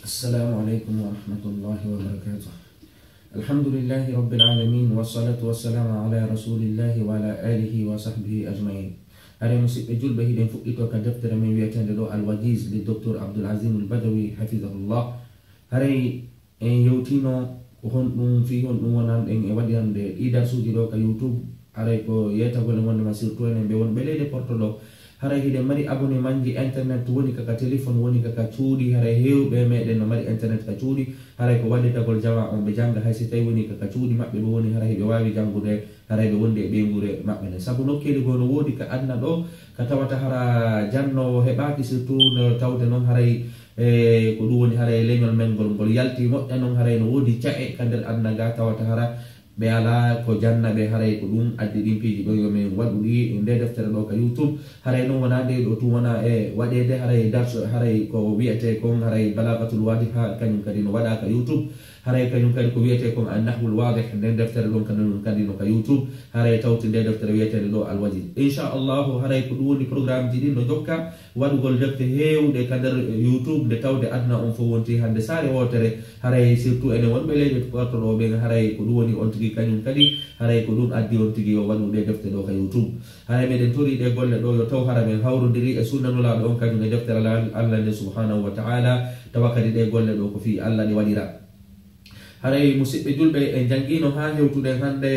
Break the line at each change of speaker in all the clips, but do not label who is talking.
السلام عليكم ورحمة الله وبركاته. الحمد لله رب العالمين والصلاة والسلام على رسول الله وعلى آله وصحبه أجمعين. هذا مسيب جل بهيدن فوقيتو كدفتر من ويتان لو الوجيز للدكتور عبد العزيز البدوي حفظه الله. هذا يوتينو وهن فيهن نوانا إن وديان دي إدار سوجي لو كيوتيوب. هذا يكو يتقول من مسير توين بيون بلي دي portolo. Haray hide mari abone mangi internet woni kaka telephone woni kaka cuudi haray hewbe meden no mari internet ka cuudi haray ko wadde tagol jawa on be janga hay si tay woni kaka cuudi mabbe bo woni haray be wawi jangude haray be wonde be ngure mabbe ne sabu nokkede go no wodi ka adna do ka tawata hara janno hebaki surtout no tawde non haray ko dum woni haray leñol men gol yalti mo non haray no wodi cae kandel adna ga tawata hara be ala ko janna be haray ko dum addi dimpiji do yo men wadudi inde deftere do ka YouTube haray no wana de do tu wana wade de haray darso haray ko wiete ko haray balagatul wadiha kanyum kadi no wada ka YouTube haray kanyum kadi ko wiete ko an-nahwul wadih inde deftere do kanyum kadi no ka YouTube haray tawti de deftere wiete do al-wajid inshallah haray ko dum programme jidi no jokka wadugol defte hewde kadar YouTube de tawde adna on fo wonti hande sare wotere haray surtout ene wonbe leyde ko to do be haray ko dum woni on kanyum kadi haray ko dum addi on tigi o wadu de defte do ka YouTube haray meden tori de golle do yo taw haramen hawrondiri e sunnanula do on kanyum e deftere Allah ne subhanahu wa ta'ala tawakkadi de golle do ko fi Allah ni wadira haray musibbe julbe e jangino ha hewtude hande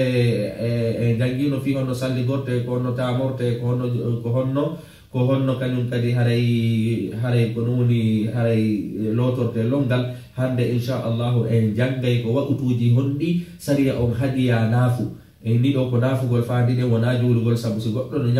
e jangino fi hono salli gorte ko no tamorte ko honno kanyum kadi haray ko noni haray lotorte longal hande inshallah en jangay ko wakutuji hondi sariya on hadiya nafu ni do ko nafugol faandi de wona julugol sabu si goddo no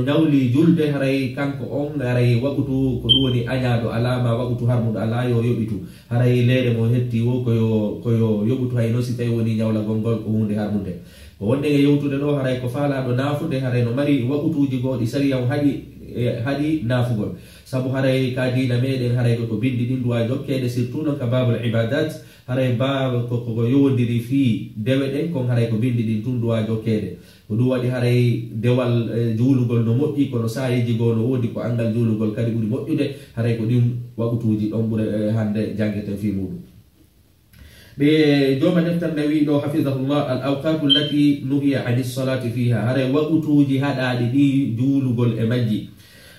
nyawli julde haray kanko on haray wakutu ko duwoni anyado alama wakutu harmudo alayo yobitu haray leere mo hetti wo ko yo yobutu hay no si tay woni nyawla gongol ko hunde harmunde ko wonde e yewtude do haray ko faala do nafude haray no mari wakutuji godi sariya on hadi nafugol sabu haray ka dina meden haray ko bindi din duwa jokkede surtout no ka babul ibadat haray bab ko yowdiri fi dewe den ko haray ko bindi din tun duwa jokkede ko du wadi haray dewal julugol no moddi ko no sayiji go no wodi ko angal julugol kadi buri moddude haray ko dim wakutuji don bure hande jangete fi mudu be joma deftar nawi do hafizahullah al awqat allati nuhiya anis salati fiha haray wakutuji hadadi di julugol e majji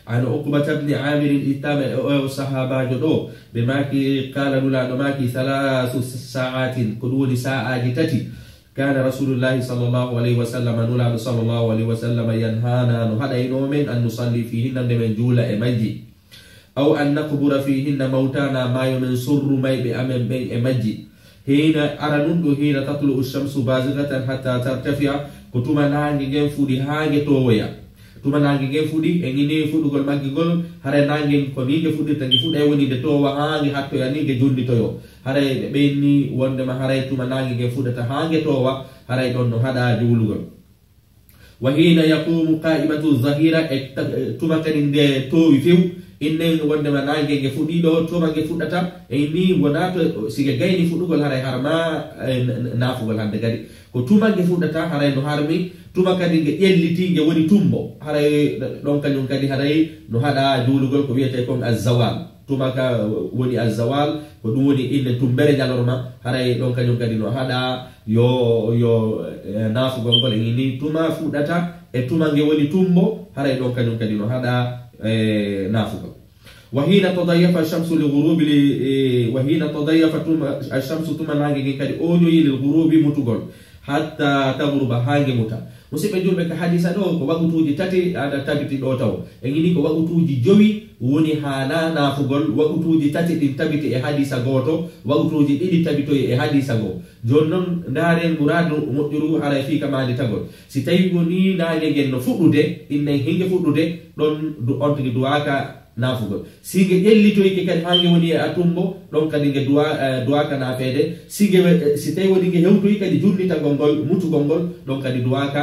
عن عقبة بن عامر الإتام والصحابة جدو بماكي قال لولا نماكي 3 ساعات كدول ساعة تتي كان رسول الله صلى الله عليه وسلم نولا صلى الله عليه وسلم ينهانا نهدى نومين أن نصلي فيهن من جولة إمجي أو أن نقبر فيهن موتانا ما ينصر مي بأمن بين إمجي حين أرنند حين تطلع الشمس بازغة حتى ترتفع كتما نانجي جنفودي هاجي توويا tuma nangi gen fudi e ngini fudugol maggi gol hare nangi ko ni ge fudi tangi fude woni de to wa hangi hatto ya ni ge jundi to yo hare be ni wonde ma hare tuma nangi ge fudata hangi to wa hare don no hada julugol wa hina yaqumu qa'imatu zahira tuma kan de to wi few inne wonde ma nangi ge fudi do tuma ge fudata e ni wonato sige gayni fudugol hare harma nafugol hande gadi ko tuma ge fudata hare no harmi tuma kadi ge yelliti ge woni tumbo haray don kanyum kadi haray no hada julugol ko wiete ko az-zawal tuma ka woni az-zawal ko dum woni inde tumbere jalorma haray don kanyum kadi no hada yo nafu gongol ni tuma fudata e tuma ge woni tumbo haray don kanyum kadi no hada nafu وحين تضيف الشمس للغروب وحين تضيف الشمس ثم نانغي كدي اونيو للغروب متغول حتى تغرب هانغي متا musibe julbe ka hadisa do ko wagutuji tati ada tabiti do taw e ngini ko wagutuji jowi woni hana nafugol wagutuji tati din tabiti e hadisa goto wagutuji didi tabito e hadisa go jonnon ndaren muradu modjuru hara fi kamande tagol si tawi goni naage gen no fudude inne hinge fudude don du ontigi duaka nafugol sige jellitoy ke kadi hange woni atumbo don kadi nge duaka na fede sige si tawi woni nge hewtoy kadi jurnita gongol mutu gongol don kadi duaka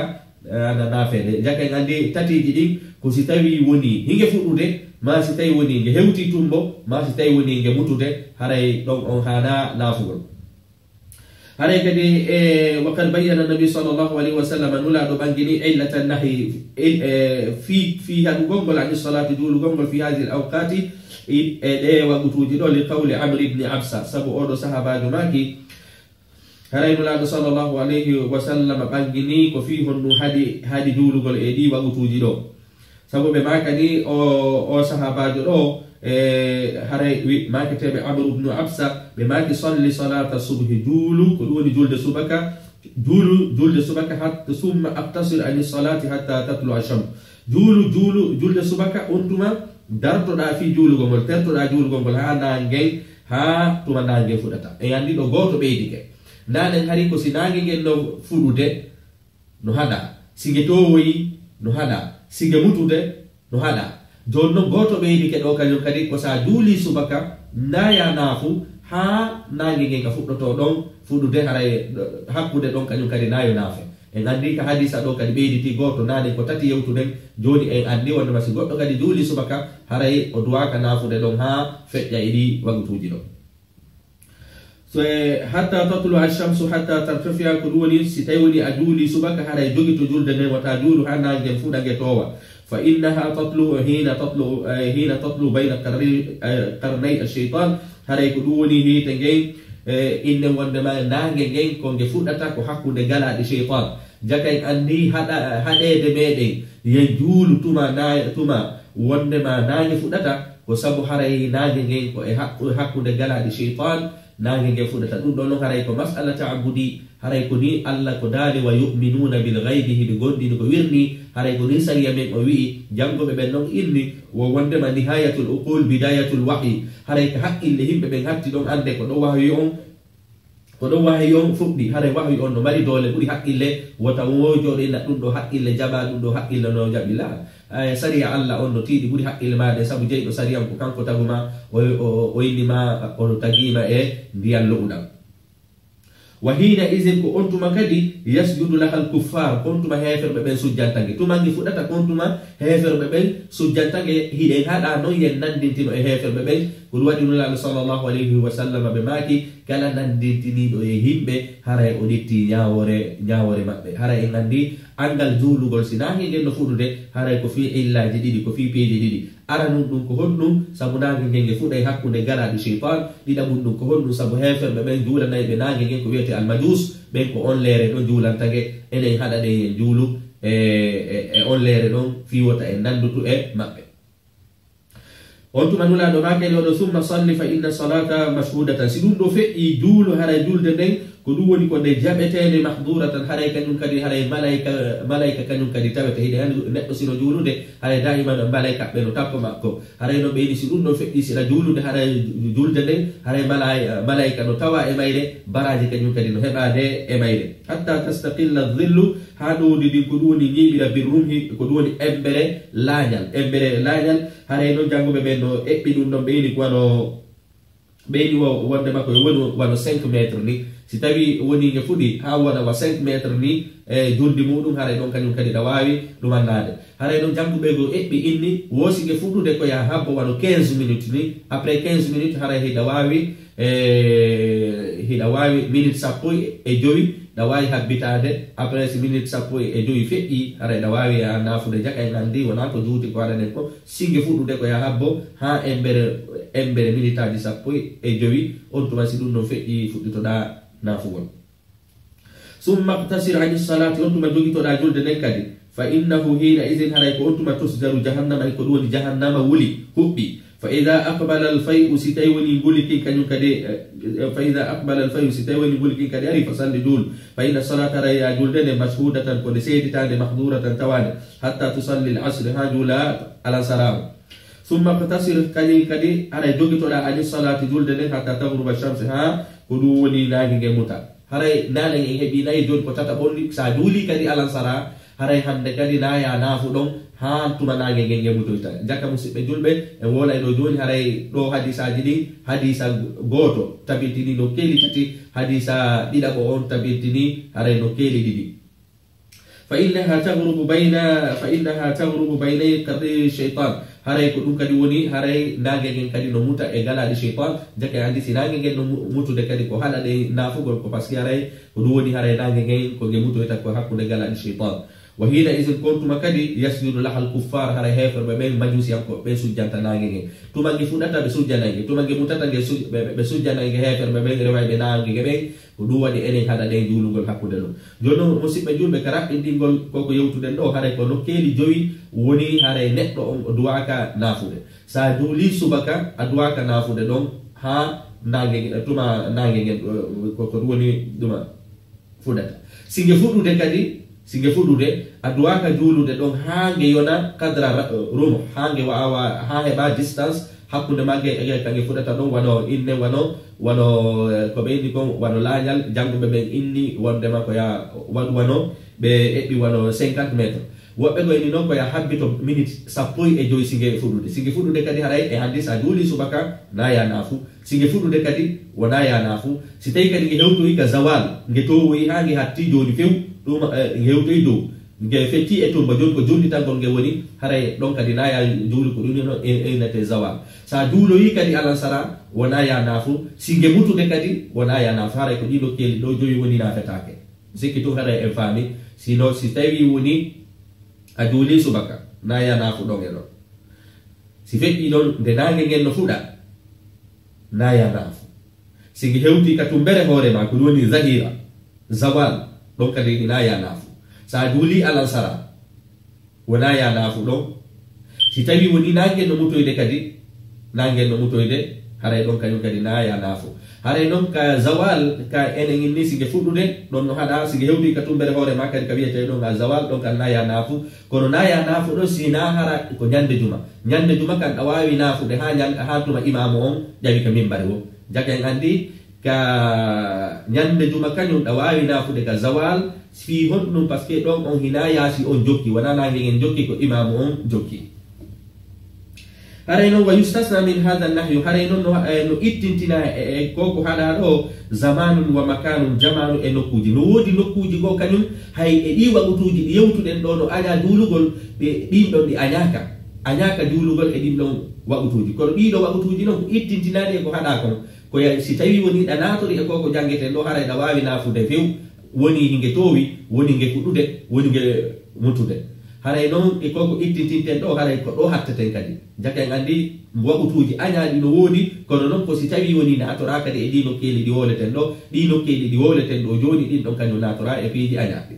na fede jake ngandi tatiji din ko si tawi woni hinge fudude ma si tawi woni nge hewti tumbo ma si tawi woni nge mutude haray don on hana nafugol haray kadi وقد بين النبي صلى الله عليه وسلم نلا دو بانغيني علة النهي في هذا غونغول عن الصلاة دول غونغول في هذه الأوقات وغتوجي دو لقول عمرو بن عبسة سبو أودو صحابة ماكي haray nula sallallahu alayhi wa sallam bangini ko fi honnu hadi julugol e di wagutuji do sabu be makani o sahabajo do haray wi makete be Amr ibn Absa be maki salli salata subhi julu ko woni julde subaka julde subaka hatta summa aqtasir an salati hatta tatlu asham julde subaka ontuma darto da fi julugo mol terto da julugo mol ha nange ha tuma nange fudata e andi do goto beydike nanen hari ko sinange ngel no fudude no hada sige towoyi no hada sige mutude no hada jonno goto beedi ke do kanyum kadi ko sa duli subaka naya nafu ha nange ngel ka fuddoto don fudude haray hakkude don kanyum kadi nayo nafe en andi ka hadisa do kadi beedi ti goto nanen ko tati yewtuden joni en andi wonde masi goddo kadi duli subaka haray o duwaka nafude don ha fejja idi wagutuji do حتى تطلع الشمس حتى ترتفع كدولي ستيولي أجولي سبك هذا جوجي تجول دنيا وتجول هنا جنفونا جتوا فإنها تطلع حين تطلع بين قرني الشيطان هذا كدولي هي تنجي إن وندما نانجين كون جفونا تاكو حكو نجلا الشيطان جاكين أني هذا دمدين يجول تما وندما نانج فونا وسبب هذا نانجين كو حكو نجلا الشيطان nange ge fudata dum don haray ko mas'ala ta'abbudi haray ko ni Allah ko dali wa yu'minuna bil ghaibi bi gondi ko wirni haray ko ni sariya men o wi jango be non inni wo wonde ma nihayatul uqul bidayatul wahyi haray ka hakkille himbe be hatti don ande ko do wahyi on fuddi haray wahyi on no mari dole buri hakkille wota wojo de na dum do hakkille jaba dum do hakkille no jabila sariya Allah on no tidi buri hakkille ma de sabu jeydo sariya ko kanko taguma o yini ma on tagima e ndiyallo udam wahina izin ko ontuma kadi yasjudu lahal kuffar kontuma heferbe ben sujjantange tumangi fudata kontuma heferbe ben sujjantange hide hada no yen nandintino e heferbe ben ko wadi nula sallallahu alayhi wa sallam be maki kala nandintini do e himbe haray o ditti nyaawore mabbe haray en andi angal julugol sinangi gen no fudude haray ko fi illaji didi ko fi peji didi aranum dum ko honnum sabu nangi ngenge fuday hakkunde gala di shaytan dida dum ko honnum sabu heferbe ben jula nay be nangi ngen ko wiete al majus ben ko on lere do julantage enen hada de en julu e on lere don fi wota en nandutu e mabbe ontu manula do makele do summa salli fa inna salata mashhudatan sidun do fe i julu haray julde den ko dum woni ko de jabetede mahduratan haray kanyum kadi haray malaika kanyum kadi tawete hide neddo sino julude haray daiman malaika be no tappo makko haray no beedi sidun do fe sila julude haray julde den haray malaika no tawa e mayre baraji kanyum kadi no hebade e mayre hatta tastaqilla dhillu hadu di ko duni nyibira birrumhi ko duni embere laanyal haray no jangobe be no ebbi dum no beedi ko no beedi wonde makko wano 5 metre ni si tawi woni nge fudi ha wona wa 5 metre ni juldi mudum haray don kanyum kadi da wawi dum annade haray don jangube go ebbi inni wosi nge fudude ko ya habbo wano 15 minutes ni après 15 minutes haray hida wawi minute sappo e jowi da wawi habbitade après minute sappo e jowi fe'i haray da wawi ya nafude jaka en andi wona ko juuti ko adanen ko singe fudude ko ya habbo ha embere minutaji sappo e jowi on to wasi dum no fe'i fuddito da nafugol summa qtasir an as-salati on tuma jogi to da julde nen kadi fa innahu hina idhin haray ko on tuma tusjaru jahannama ko duwoni jahannama wuli hubbi fa idha aqbala al-fay'u sitaywani buliki kanyum kadi fa idha aqbala al-fay'u sitaywani buliki kadi ari fasalli dul fa inna salata raya julde ne mashhudatan ko de seditande mahduratan tawana hatta tusalli al-asr hajula ala salam summa qtasir kadi haray jogi to da an salati julde ne hatta taghruba ash-shams ha ko du woni naagi nge muta haray nana en hebi nay joni ko tata bonni sa duli kadi alan sara haray hande kadi na ya nafu don ha tuma naagi nge mutoyta jakka musibbe julbe e wola do joni haray do hadisa jidi hadisa goto tabitini do keli tati hadisa dida ko on tabitini haray no keli didi فإنها تغرب بين قرني الشيطان هاي كدوم كدي وني هاي ناجين كدي نموتا إجالا الشيطان جاك عندي سناجين نموتو دكادي كهلا دي نافو كباسكي هاي كدوني هاي ناجين كجموتو يتكو حكو إجالا الشيطان وهنا إذا كنت مكدي يسجد لها الكفار هاي هيفر بين مجوس يامكو بسوج جانتا ناجين توما جفوناتا بسوج جاناجين توما جموتاتا بسوج جاناجين هيفر بين رواي بناجين بين ودوا دي إني هذا دي جولو قل حكو دلو جونو مسيب مجول بكرات إندي قل كوكو يوتو دندو هاي كونو كيلي جوي وني هاي نتو دوaka nafude sa juli subaka aduaka nafude don ha nagegen tuma nagegen ko woni duma fudata singe fudude kadi singe fudude aduaka julude don hange yona kadra rumo hange wa ha heba distance hakkunde magge e kange fudata don wano inne wano ko be ko wano lañal jangube be inni wonde mako ya wano be ebbi wano 50 metres woɓɓe goyni noon ko ya habbito minute sappoy e joyi singe fuɗude kadi haray e hande sa juuli subaka naya naafu singe fuɗude kadi wona ya naafu si tawi kadi nge hewtoyi ka zawal nge towoyi ha nge hatti joni few ɗum nge hewtoyi dow nge fetti e tumba joni ko jullitangol nge woni haray ɗon kadi naya juuli ko ɗum no enate zawal sa juuloyi kadi alansara wona ya naafu singe mutude kadi wona ya naafu haray ko ɗiɗo keeli ɗo joyi woni nafetake sikki tum haray en faami sino si tawi woni a juuli subaka naya naafu ɗon e ɗon si feƴƴi ɗon nde nange ngen no fuɗa naya naafu sigi hewti ka tumbere hoore ma ko woni zahira zawal ɗon kadi naya naafu sa juuli alansara wona ya naafu ɗon si tawi woni nangen no mutoyde kadi nangen no mutoyde haray ɗon kañum kadi naya naafu haray noon ka zawal ka enen inni sige fuɗɗude ɗon no haɗa sige hewti ka tumbere hoore ma kadi ka wiyete ɗon ga zawal ɗon kan naya naafu kono naya naafu ɗon sina hara ko ñande juma kan a wawi naafude ha tuma imamu on ƴawi ka mimbare wo jaken andi ka ñande juma kañum ɗa wawi naafude ka zawal fi honɗum par ce que ɗon on hina yaasi on jokki wona nange en jokki ko imamu on jokki haray noon wa yustasna min hada nahyu haray noon no ittintina e koko haɗa ɗo zamanun wa makanun jamanu e nokkuji no woodi nokkuji go kañum hay e ɗi waɓutuji ɗi yewtuɗen ɗo no aña duulugol ɓe ɗinɗon ɗi añaka duulugol e ɗin ɗon waɓutuji kono ɗiɗo waɓutuji noon ko ittintinani e ko haɗa kon ko si tawi woni ɗa natori e koko jangueten ɗo haray ɗa wawi nafude few woni hinge towi woni nge fuɗɗude woni nge mutude haray noon e koko ittintinten ɗo haray ko ɗo hatteten kadi jaken andi waɓutuji añaɗi no woodi kono noon ko si tawi woni natora kadi e ɗi nokkeeli ɗi woleten ɗo ɗi nokkeeli ɗi woleten ɗo joni ɗin ɗon kañum natora e piiji añaɗi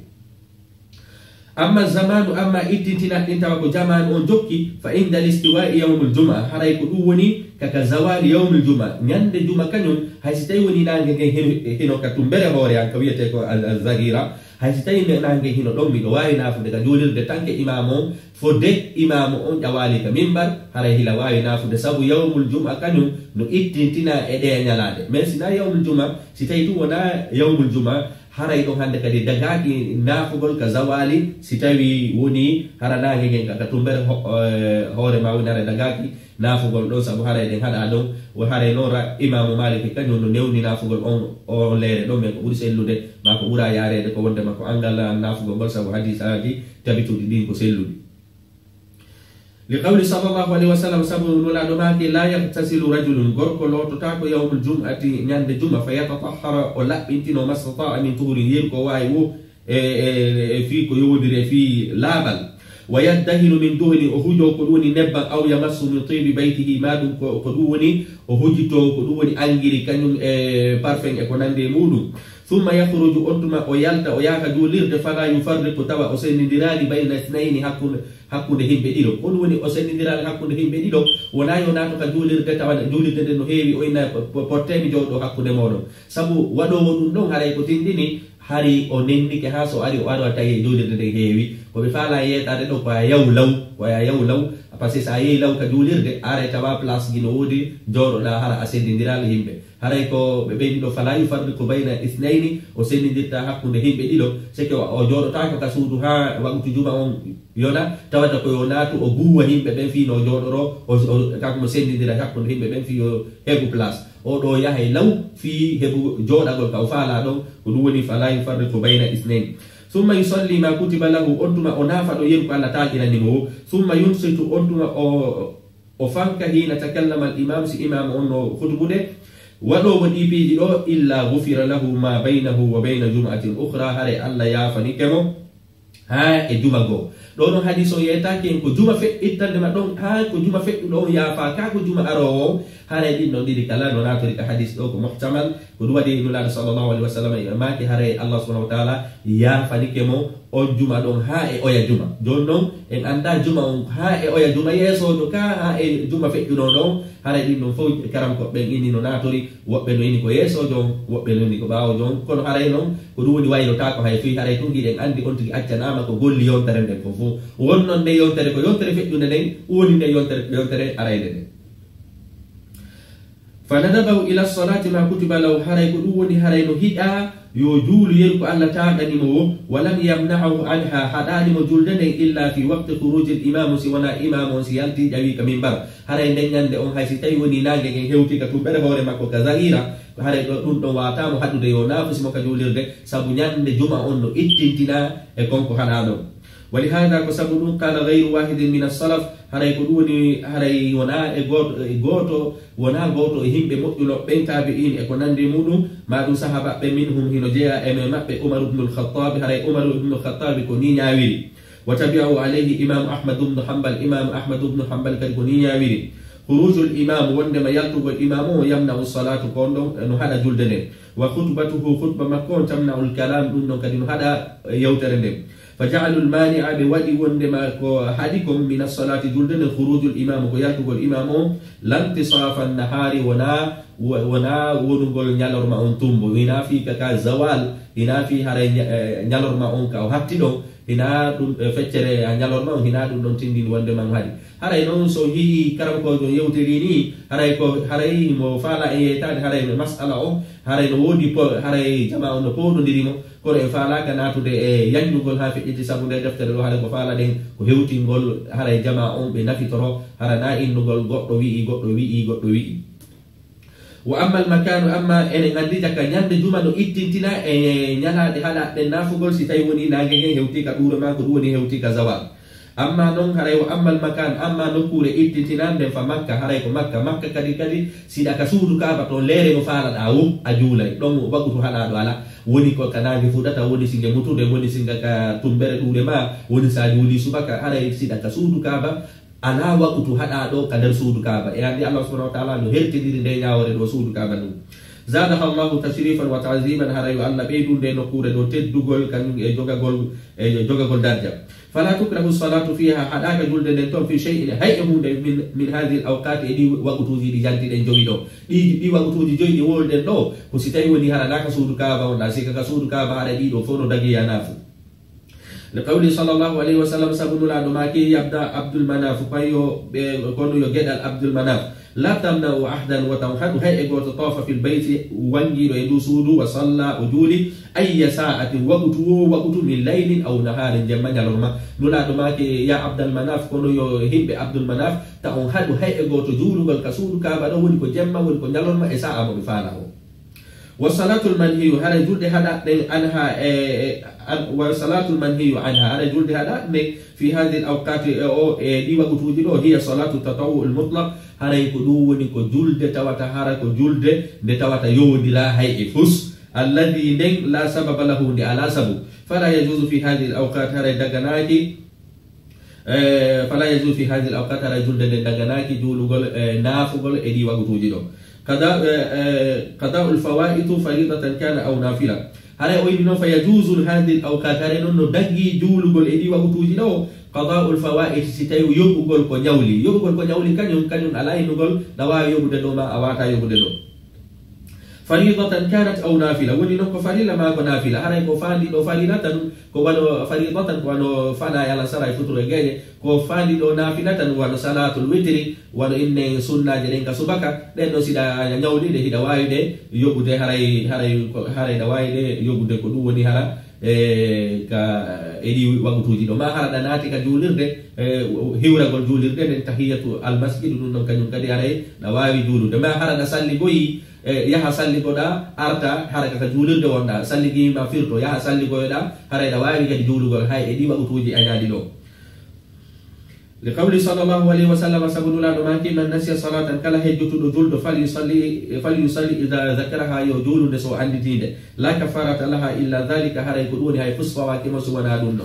amma zamanu amma ittintina ɗin tawa ko jamanu on jokki fa inda listiwai yawmul juma haray ko ɗum woni kaka zawali yawmul juma ñande juma kañum hay si tawi woni nange ngen hino ka tumbere hoore an ka wiyete ko alzahira hay si tawi nange hino ɗon miɗo wawi nafude ka julirde tanke imamu on fodde imamu on ƴawali ka mimbar haray hila wawi nafude saabu yawmul juma kañum no ittintina e ɗe ñalade mais sina yawmul juma si tawi ɗum wona yawmul juma haray ɗon hande kadi dagaki nafugol ka zawali si tawi woni hara nange ngen ka tumbere hoore ma woni haray dagaki nafugol ɗon saabu haray ɗen haɗa ɗon haray noon imamu maliki kañum no newni nafugol on leere ɗon men ko ɓuuri sellude ma ko ɓuura yarede ko wondema ko angal nafugol ngol saabu hadisaji tabituɗi ɗin ko selluɗi لقول صلى الله عليه وسلم سبب ولا دماغي لا يغتسل رجل غرق لو تتاكو يوم الجمعة نياند الجمعة فيتطهر ولا بنتين وما استطاع من طهور يلقى وايو في كيودر في لابل ويدهن من دهن أهجو كدوني نبا أو يمس من طيب بيته ما دون كدوني أهجتو كدوني أنجري كنون بارفين إكوناندي مودو ثم يخرج أنتما ويالتا وياك جولير فلا يفرق توا أسين ديرالي بين اثنين hakkunde himɓe ɗiɗo on woni o sendindirali hakkunde himɓe ɗiɗo wona yonato ka juulirde tawa juulirde no heewi o inna portemi jowɗo hakkude moɗon saabu waɗowo ɗum ɗon haray ko tindini hari o nennike ha so ari o ari a tawi juulirde nde heewi koɓe faala yeɗade ɗo koya yaw law par ce que sa yehi law ka juulirde aray tawa place ji no woodi jowɗoɗa hara a sendindirali himɓe haray ko ɓe ɓeydi ɗo fala yufarriqu bayna ithnayni o sendidirta hakkude himɓe ɗiɗo c'est que o jooɗotako ka suudu ha waɓutu juma on yona tawata ko yo naatu o guwa himɓe ɓen fi no jooɗoro kako mo sendidira hakkude himɓe ɓen fi yo heɓu place o ɗo yahay law fi heɓu jooɗagol ka o faala ɗon ko ɗum woni fala yufarriqu bayna ithnayni ثم يصلي ما كتب له أنتما أنافع يرك على تاجنا نمو ثم ينصت أنتما أفنك حين تكلم الإمام سي إمام أنه خطبه ولو ودي بيجي إلا غفر له ما بينه وبين جمعة أخرى هري الله يافني كمو ha e juma go do hadis o yeta ken ko juma fe ittande ma don ha ko juma fe do ya fa ka ko juma aro hare din no didi kala no natori ka hadis do ko muhtamal ko duwadi nula sallallahu alaihi wasallam ma ki hare Allah subhanahu wa ta'ala ya fa dikemo o juma don ha e oya juma don non en anda juma on ha e oya juma yeso do ka ha e juma fe do don hare din no fo karam ko be ini no natori wobbe no ini ko yeso don wobbe no ini ko baawo don kono hare non ko duwodi wayno ta ko hay fi hare tungi den andi on tigi accana ko golli yontere nden ko fu wonnon de yontere ko yontere feƴƴude nden woni nde yontere arayde nden fanadabahu ila salati ma kutiba law haray ko ɗum woni haray no hiɗa yo juulu yeru ko Allah taɗanimo wo walam yamnahu anha haɗanimo julde nden illa fi waqti khuruji l imamu si wona imam on si yalti ƴawi ka mimbar haray nden ñande on hay si tawi woni nangue gen hewti ka tuɓɓere hoore makko ka zahira haray ɗo ɗum ɗon watamo haɗude yo nafusimo ka julirde saabu ñande juma on no ittintina e konko haɗaɗo ولهذا كسبب قال غير واحد من السلف هراي كدوني هراي ونا غوتو ونا غوتو هيمبه مودو بين تابعين e ko nande mudum ma dum sahaba be minhum hino jeya e mabbe Umar ibn al-Khattab haray Umar ibn al-Khattab ko ni nyawiri وتبعه عليه إمام أحمد بن حنبل إمام أحمد بن حنبل كالكوني ياويري خروج الإمام وندما يلتغ الإمام يمنع الصلاة كوندو نهدا جلدنه وخطبته خطبة مكون تمنع الكلام دون كدين هذا يوترنه فجعلوا المانع بودي وندما حدكم من الصلاة جلدنه خروج الإمام ويلتغ الإمام لانتصاف النهار ونا ونقول نيالور ما أنتم ونا في كزوال هنا في هذا نيالور ما أنك أو هاتيدو hina dum feccere a nyalorma hina dum don tindini wonde man hadi haray non so yi karam ko do yewteri ni haray mo fala e tan haray mas'ala o haray no wodi po haray jama on ko do dirimo ko e fala kana tude e yanyugol ha fecciti sabu de deftere do haray ko fala den ko hewti ngol haray jama on be nafitoro harana innugol goddo wi وأما المكان أما إن عندي تكنيان دجوما نو إتتنا نيالا دهالا دنافوغول سيتايوني ناجي هيوتي كدور ما كدوني هيوتي كزوال أما نون هراي وأما المكان أما نقول إتتنا دم فمكة هراي مكة كدي سيدا كسودو كابا تو ليري مفالا أو أجولاي دون بقول هلا دولا woni ko kanagi fudata woni singa mutude woni singa ka tumbere dude ma woni sa juli subaka haray sida ka suudu kaba ana wakutu hada do kadar suudu kaba e andi Allah subhanahu wa ta'ala no heltidiri de nyaawore do suudu kaba dum zadaha Allah tashrifan wa ta'ziman harayu Allah beydul de no kuure do teddugol kan e jogagol darja fala tukrahu salatu fiha hadaka julde den ton fi shay'in hay'ahu min hadhihi al-awqat edi wakutuji di janti den jogi do di wakutuji jogi wolden do ko sitay woni harada ka suudu kaba wala sika ka suudu kaba hada di do fono dagi ya nafu لقوله صلى الله عليه وسلم سبن لا دماكي يبدا عبد المناف بايو كونو يجدل عبد المناف لا تمنع احدا وتوحد هي وتطاف في البيت وانجي ويدوسود وصلى وجولي اي ساعه وقت من ليل او نهار جمع لرما نولا دماكي يا عبد المناف كونو يهب عبد المناف توحد هي وتجول والكسود كابا ولي كو جمع ولي كو نلرما اساء مفعله والصلاة المنهي على جلد هذا عنها والصلاة المنهي عنها على جلد هذا في هذه الأوقات دي وقت وجوده هي صلاة التطوع المطلق هذا يكون جلد توات هذا جلد توات يود لا هي فس الذي لا سبب له على سبب فلا يجوز في هذه الأوقات هذا دغناكي فلا يجوز في هذه الأوقات هذا جلد دغناكي جولغول نافغول دي وقت وجوده قضاء الفوائد فريضة كان أو نافلة هذا وينو فيجوز هذه الأوقات هذا إنه دقي جول قول إدي وقتوجي له قضاء الفوائد ستايو يقول كنيولي كان على إنه قول دوا يقول دوما أواتا يقول دو فريضة كانت أو نافلة ولنو فريضة ما نافلة هذا كفاندي دو فريضة كوانو فريضة كوانو فانا يلا سراي فترة جاية كفاندي دو نافلة وانو صلاة الوتر وانو إن سنة جرين كسبكا لأنه سيدا نيولي ده دواي ده يقول ده هراي دواي ده يقول ده كدو وني هرا ka edi wagutuji do ma harada naati ka julirde hiwragol julirde den tahiyatu al masjid dun non kanyum kadi aray na wawi julude ma harada salli goyi yaha salli goda arta haraka ka julirde wonda salli gi ma firto yaha salli goyda haray da wawi kadi julugol hay edi wagutuji anyadi do لقول صلى الله عليه وسلم سبحانه وتعالى من نسي صلاة كلا هجت دجول فليصلي إذا ذكرها يجول نسو عند دين لا كفارة لها إلا ذلك هري كدون هاي فصفا وكما سوانا دون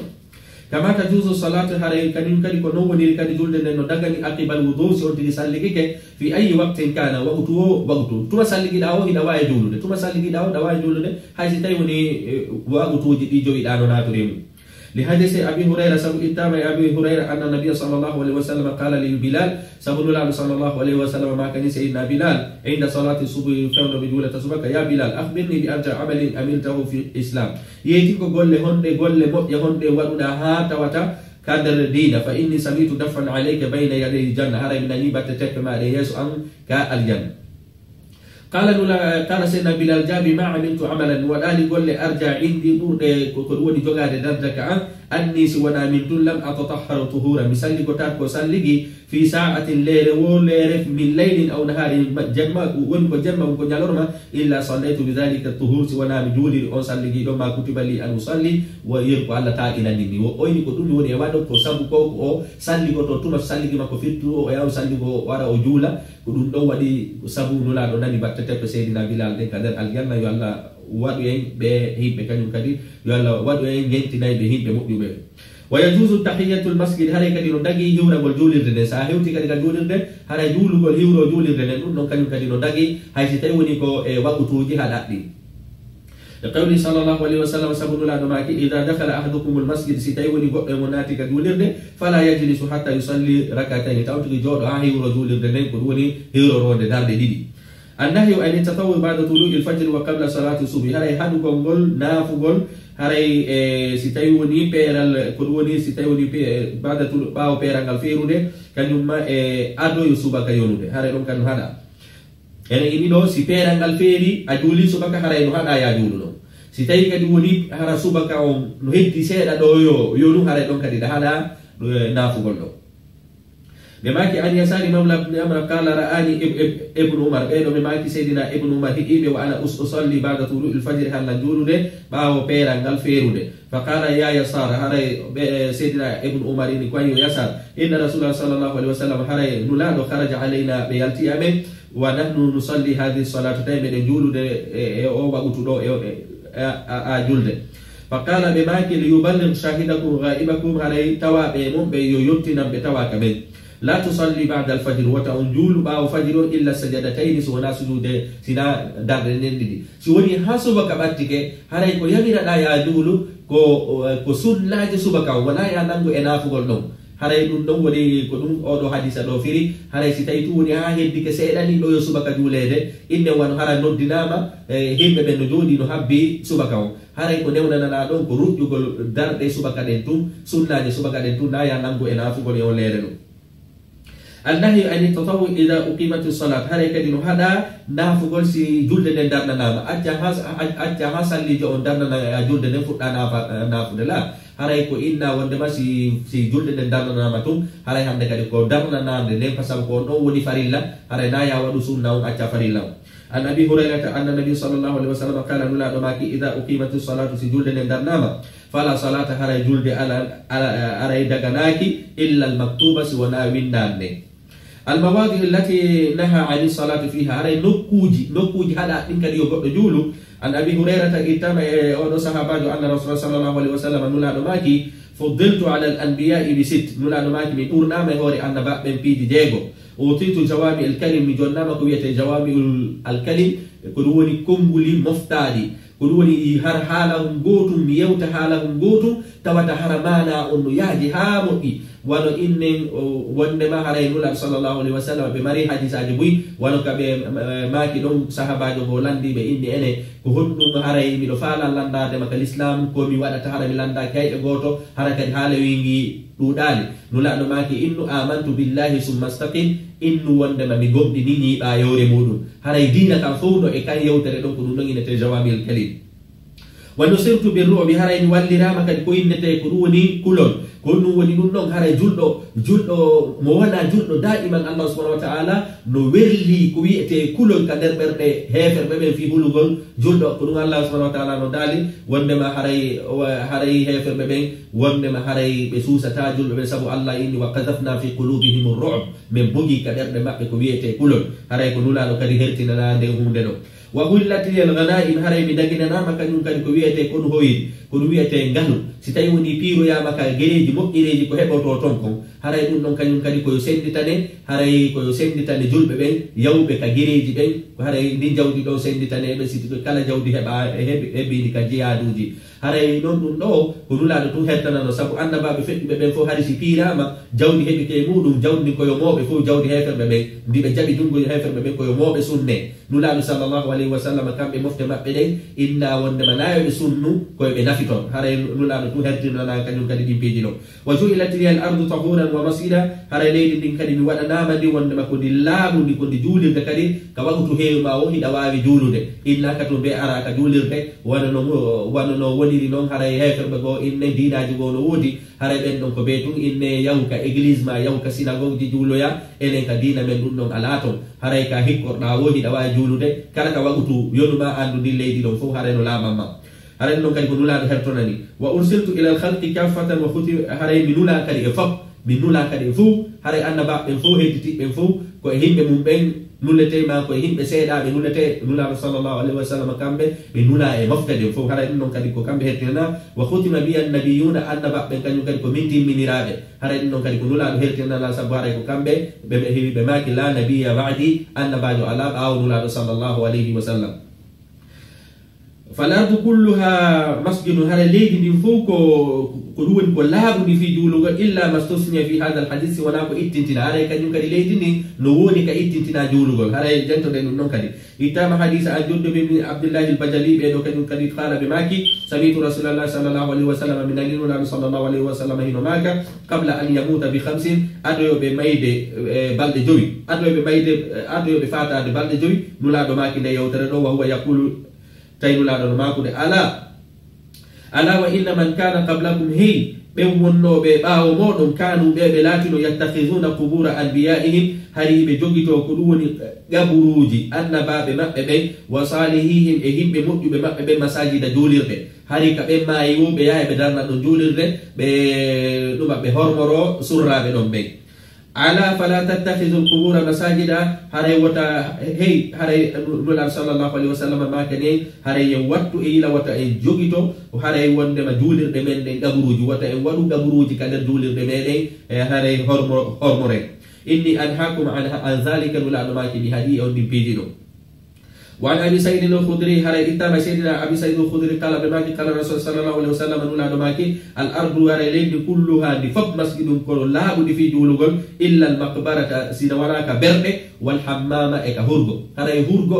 كما تجوز الصلاة هري كنين كني كنوني كني جول دين ندعني أقبل الوضوء سأنتي سالك في أي وقت كان وقته ثم سالك داو هدواي جول ثم سالك داو دواي جول هاي ستايوني وقته جديجو إدانو ناتريم لحديث أبي هريرة سبب إتام أبي هريرة أن النبي صلى الله عليه وسلم قال لبلال سبب الله صلى الله عليه وسلم ما كان سيدنا بلال عند صلاة الصبح فون بدولة الصبح يا بلال أخبرني بأرجع عمل عملته في الإسلام يأتيك قول لهن قول لمؤ يهن ورنا هات وتا كادر دين فإني سميت دفن عليك بين يدي الجنة هذا من نيبة تكما ليس أن كالجنة قال سيدنا بلال جابي ما عملت عملا والآن يقول لي أرجع عندي كروني جوغاد درجك أني سوانا من لم أتطهر طهورا مثال كتاب وسالجي في ساعة الليل وليرف من ليل أو نهار جمع ونجمع ونجلرما إلا صليت بذلك الطهور سوانا من جولي أنسالجي لما كتب لي أن أصلي ويرقى الله تعالى نني وأيني كتوني وني أوادو كسبكو أو سالجي كتوما سالجي ما كفتو أو سالجي وارا أجولا كدون دو ودي سبو نولا دوناني باتتة سيدنا بلال دين كذا الجنة يا الله wadu en be himbe kanyum kadi yo Allah wadu en yentinay be himbe mudube wa yajuzu tahiyatul masjid hare kadi no dagi hiwra gol julirde de sa hewti kadi ka julirde hare julu gol hiwro julirde de dum non kanyum kadi no dagi hay si tay woni ko e wagutuji hadaddi لقوله صلى الله عليه وسلم سبحانه وتعالى إذا دخل أحدكم المسجد ستيوني مناتي كدولرده فلا يجلس حتى يصلي ركعتين تاوتي جود هيرو جولرده كدوني هيرو رود دارده ديدي النهي أن يتطوع بعد طلوع الفجر وقبل صلاة الصبح هاي هادو كونغول نافغول هاي ستيوني بيرال كدوني ستيوني بعد طلوع باو بيرانغال فيرو ده كانيوم ادو يسوبا كيونو ده هاي دون كانو هذا ene ini do si perangal feri ajuli subaka haray no hada ya julu no si tayi kadi woni hara subaka on no heddi seeda do yo no haray don kadi da hada nafugol do be maki an yasari mawla ibn amr qala ra'ani ibn umar be do be maki sayidina ibn umar hibe wa ana usalli ba'da tulu al-fajr hal julu de bawo perangal feru de faqala ya yasar haray sayidina ibn umar ni kwayo yasar inna rasulullah sallallahu alaihi wasallam haray nulado kharaja alaina bi yaltiyame ونحن نصلي هذه الصلاة دائما جولد أو وقتلو جولد فقال بماك ليبلغ شاهدكم غائبكم عليه توابهم بيوتنا بتواكبين لا تصلي بعد الفجر وتنجول باو فجر إلا سجدتين سونا سجود سنا دارنين دي سوني حسبك باتك هراي كو يمينا دا يا جولو كو سنة سبك ولا ينانغو انافو نوم haray dum don woni ko dum odo hadisa do firi haray si tay tuuni ha heddi ke seedani do yo subaka julede inde wan hara noddinama himbe ben no jodi no habbi subaka o haray ko newnana na don ko rujjugol darde subaka den tum sunnaaje subaka den tum na ya nango e nafugol e o leere no النهي أن التطوع إذا أقيمت الصلاة هذا كدينه هذا نافقول سي جلد ندارنا نام أجهاز اللي جو ندارنا جلد نفوت نافد لا هذا يكو إننا وندما سي جلد ندارنا نام توم هذا هم دكتور كو دارنا نام دنيم فسام كو نو ودي فريلا هذا نايا ودوسون ناو أجا فريلا عن أبي هريرة أن النبي صلى الله عليه وسلم قال نلا دماكي إذا أقيمت الصلاة سي جلد ندارنا نام فلا صلاة هذا جلد على دغناكي إلا المكتوبة سونا وينانه المواضع التي نهى عن الصلاة فيها على نكوجي هذا إن كان يقولوا عن أبي هريرة إتام أو صحابة أن الرسول صلى الله عليه وسلم نلا نماكي فضلت على الأنبياء بست نلا نماكي من أورنا ما هو أن باب من بيد ديجو أوتيت جوامع الكلم من جنما كوية جوامع الكلم كلوني كمبلي مفتادي كلوني هر حالهم غوتم يوت حالهم غوتم توتا حرمانا أنه يهدي هامئي wano innen wonde ma haray nula sallallahu alaihi wasallam be mari hadis aji buy wano kabe maki don sahabajo go landi be indi ene ko hondum haray mi do fala landa de makal islam ko mi wada ta haray landa kay e goto harakati hala wingi dudali nula do maki innu amantu billahi summa istaqim innu wonde ma mi gomdi ni ni ba yore mudum haray dina kan fowdo e kan yewtere don ko dum ngine te jawabil kalim ونصرت بالرعب هراي نولي راما كد كوين كروني كلون كونو وني نون هراي جلدو موانا جلدو دائما الله سبحانه وتعالى نو ويرلي كويته كلون كدر برده هيفر بمن في هولغول جلدو كونو الله سبحانه وتعالى نو دالي وندما هراي هيفر بمن وندما هراي بسوسة جلدو بسبب الله إني وقذفنا في قلوبهم الرعب من بوغي كدر دماغ كويته كلون هراي كونو لا كدي هرتنا لا دي هوندو وهلت لي الغنائم هراي بدغنا ناما كانون كان كويته كون هوي كون ويته غالو سيتاي وني بيرو يا مكا غريجي موكيريجي ko heboto ton ko haray dum non kanyum kadi ko senditane haray ko senditane julbe ben yawbe ka gereji ben ko haray ni jawdi do senditane be siti kala jawdi heba hebi ni ka jiaduji haray non dum do ko nula do hettana no sabu annaba be feddi be ben fo hari si pirama jawdi hebi ke mudum jawdi ko yo mobe fo jawdi heferbe be ndi be jabi dungo heferbe be ko yo mobe sunne nula sallallahu alaihi wasallam kambe mofte mabbe de inna wonde manayo be sunnu ko be nafiton haray nula do hettina na kanyum kadi dimpeji no وجعلت لي الارض طهورا ومصيدا هراي ليدي دين كدي مي ودانا دي wonde makko di laabu di ko di julirde kadi ka wagutu heewi ma woni da waawi julude illa ka to be ara ka julirde wonno woniri non haray heferbe go inne diinaji go no wodi haray ben don ko be tun inne yawka église ma yawka synagogue di juloya enen ka diina men dum don alato haray ka hikkorda wodi da waawi julude kala ka wagutu yonuma andu di leydi don fo haray no laamamma haray non kay ko nula hertonani wa ursiltu ila al-khalqi kaffatan wa khuti haray minula kadi fop minula kadi fu haray annaba ben fu hediti ben fu ko himbe mum ben nulete ma ko himbe seeda be nulete nula sallallahu alaihi wasallam kambe be nula e moftade fu haray non kadi ko kambe hertina wa khutima bi an-nabiyuna annaba ben kanyu kadi ko minti minirabe haray non kadi ko nula hertina la sabare ko kambe be hebi be maki la nabiyya ba'di annaba jo ala aw nula sallallahu alaihi wasallam فالارض كلها مسجد هذا ليدي دي فوكو كدون كلها بدي في جولو الا ما استثني في هذا الحديث ولا كو اتنتنا هذا كان كدي ليدي ني نوني كا اتنتنا جولو هذا جنتو دي نون كدي اتام حديث عبد بن عبد الله البجلي بيدو كان كدي قال بماكي سمعت رسول الله صلى الله عليه وسلم من النبي صلى الله عليه وسلم هنا ماكا قبل ان يموت بخمس ادو بميد بالد جوي ادو بميد ادو بفاتا بالد جوي نولا دو ماكي دي يوترو وهو يقول تايلو لا دون ماكو دي الا وان من كان قبلكم هي بونو be bawo modon kanu be latino yattakhizuna qubur anbiya'ihim hari be jogito ko duni gaburuji annababe mabbe be wa salihihim e himbe modjube mabbe be masajida julirde hari ka be mayu be yaay be darna don julirde be dum be hormoro surrabe don be ala fala tattakhidhu al-qubur masajida haray wata hey haray nula sallallahu alaihi wasallam ma kane haray wattu ila wata e jogito haray wonde ma julirde men de gaburuji wata e wadu gaburuji kala julirde mede haray hormore inni anhaakum an zalika nula ma ki bi hadi on di pejino وعن ابي سعيد الخدري هري اتبع سيدنا ابي سعيد الخدري قال بما قال الرسول صلى الله عليه وسلم نولا دماكي الارض وريلين كلها لفق مسجد كل لا بد في جولغول الا المقبره سيدوانا كبرده والحمام اكهورغو هري هورغو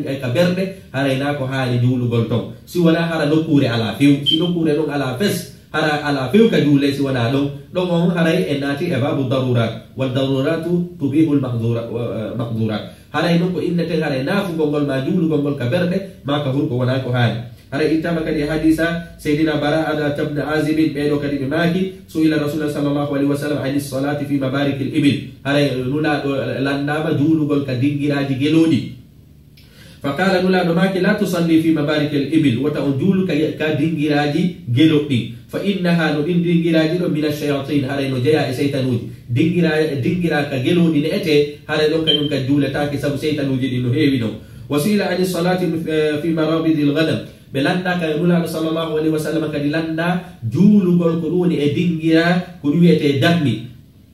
اكبرده هري ناكو حالي جولغول تو سي ولا هرا نكوري على فيو سي نكوري لون على فس هرا على فيو كجولي سي ولا لون هري اناتي باب الضرورات والضرورات تبيح المقدورات haray non ko innete haray nafu gongol ma julu gongol ka berde ma ka hurko wana ko haali haray itama kadi hadisa sayyidina bara'ada ibn azib bedo kadi maki suila rasulullah sallallahu alaihi wasallam ani salati fi mabarik al-ibil haray nula landama julu gol ka dingiraji gelodi فقال نولا دماكي لا تصلي في مبارك الإبل وتأجول كدنجراجي جلوبي فإنها ندين دنجراجي من الشياطين هذا نجيا سيتانوج دنجرا كجلودي نأتي هذا لو كان كجولة تاكي سب سيتانوج إنه هيبينو وسيل عن الصلاة في مرابض الغنم belanda kay nula sallallahu alaihi wasallam kadi landa julu gol ko doni e dingira ko wiete dammi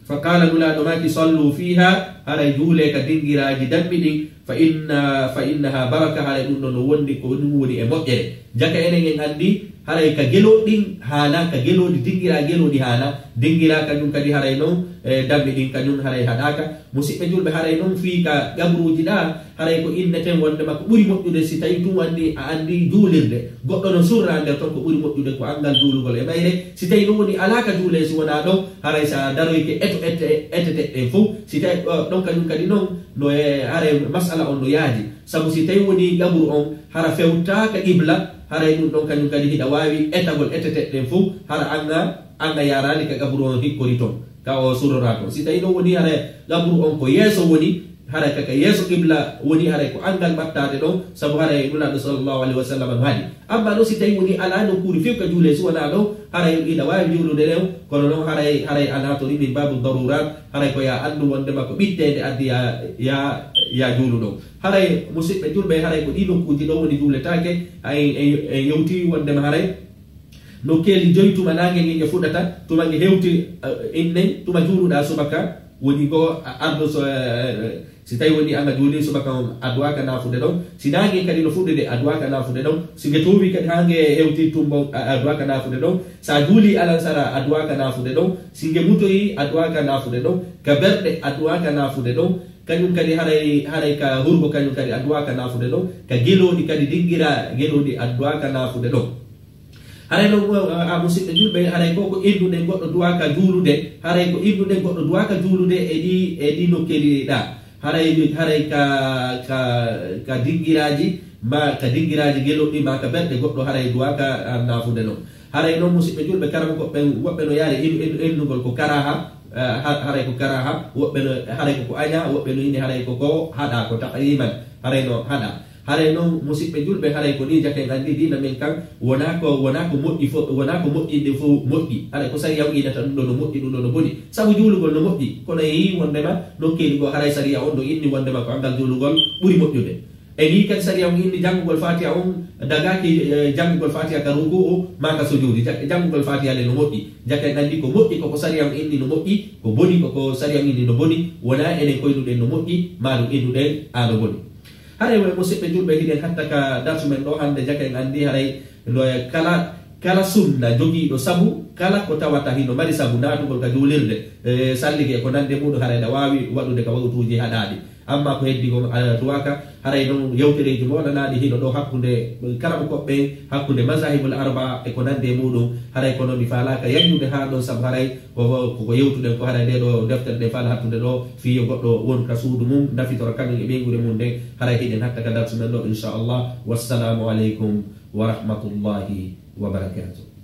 faqala nula do maki sallu fiha ara jule ka dingiraji dammi din fa innaha baraka ala dun no wondi ko dum woni e mojjere jaka enen en andi haray ka gelo din hala ka gelo di dingira gelo di hala dingira kanyum kadi haray no dammi din kanyum haray hadaka musibbe julbe haray non fi ka gabruji da haray ko inneten wonde makko buri moddude si tawi dum andi julirde goddo no surrande to ko buri moddude ko angal julugol e mayre si tawi woni alaka jule si wona do haray sa daroyke etete fu si tawi don kanyum kadi non no haray masala on do yaaji sabu si tawi woni gabru on hara fewtaka qibla hara dum don kanyum kadi hida wawi etagol etete den fu hara anga yarani ka gabru on hikkori ton ka o surora ton si tawi do woni hara gabru on ko yeso woni hara ka yeso qibla woni hara ko angal battade don sabu hara nula sallallahu alaihi wasallam hadi amma do si tawi woni ala no kuri few ka jule so wana do hara ida wawi julude rew kono non hara anato min babu darurat hara ko ya andu wonde makko bittede addi ya julu do hara musibbe julbe hara ko dido kuji do woni juletake ay yewti wonde ma hara no keli joytuma nange nge fudata tuma nge hewti inne tuma juluda subaka woni go ardo so si tawi woni anga juli subaka adwaka nafude don si nange kadi no fuddede adwaka nafude don si getowi kadi hange hewti tumbo adwaka nafude don sa juli alansara adwaka nafude don si nge mutoyi adwaka nafude don ka berde adwaka nafude don kanyum kadi haray ka hurgo kanyum kadi adwaka nafude don ka gelodi kadi dingira gelodi adwaka nafude don haray no musidɓe julɓe haray ko innude goɗɗo duwaka juulude haray ko innude goɗɗo duwaka juulude e ɗi nokkeli ɗa haray ka dingiraji ka dingiraji geloɗi ma ka berɗe goɗɗo haray duwaka nafude ɗon haray noon musidɓe julɓe karama woɓɓe no yaari innugol ko karaha haray ko karaha woɓɓe no haray ko aña woɓɓe no inni haray ko haɗa ko taqriman haray no haɗa haray noon musidɓe julɓe haray ko ni jaken andi dina men kan wona ko moƴƴi fo wona ko moƴƴinde fo moƴƴi haray ko sariya wiɗata ɗum ɗo no moƴƴi ɗum ɗo no boni sabu juulugol no moƴƴi kono yi wondema nokkeli go haray sariya on ɗo inni wondema ko angal juulugol ɓuri moƴƴude e ni kadi sariya on inni janngugol fatiha on dagaki janngugol fatiha ka ruku o maka sujudi janngugol fatiha le no moƴƴi jaken andi ko moƴƴi koko sariya on inni no moƴƴi ko boni koko sariya on inni no boni wona enen koynuɗen no moƴƴi ma ɗum innuɗen no boni haray way musidɓe julɓe hiɗen hatta ka darsu men ɗo hande jaka en andi haray kala sunna jogiiɗo sabu kala ko tawata hino mari sabu natugol ka juulirde salligi e ko nande muɗum haray ɗa wawi waɗude ka wawtuji haɗaɗi amma ko heddi ko tuwaka haray noon yewtereji moɗanaɗi hino ɗo hakkude karaɓe koɓɓe hakkude mazahibul arba e ko nande muɗum haray kono mi falaka yañude ha ɗon saabu haray koko yewtuɗen ko haray nde ɗo deftere ɗe fala hattude ɗo fiyo goɗɗo won ka suudu mum nafitora kañum e ɓeygure mum nde haray hiɗen hatta ka darsumen ɗo inchallah wassalamu aleykum wa rahmatullahi wa barakatuh.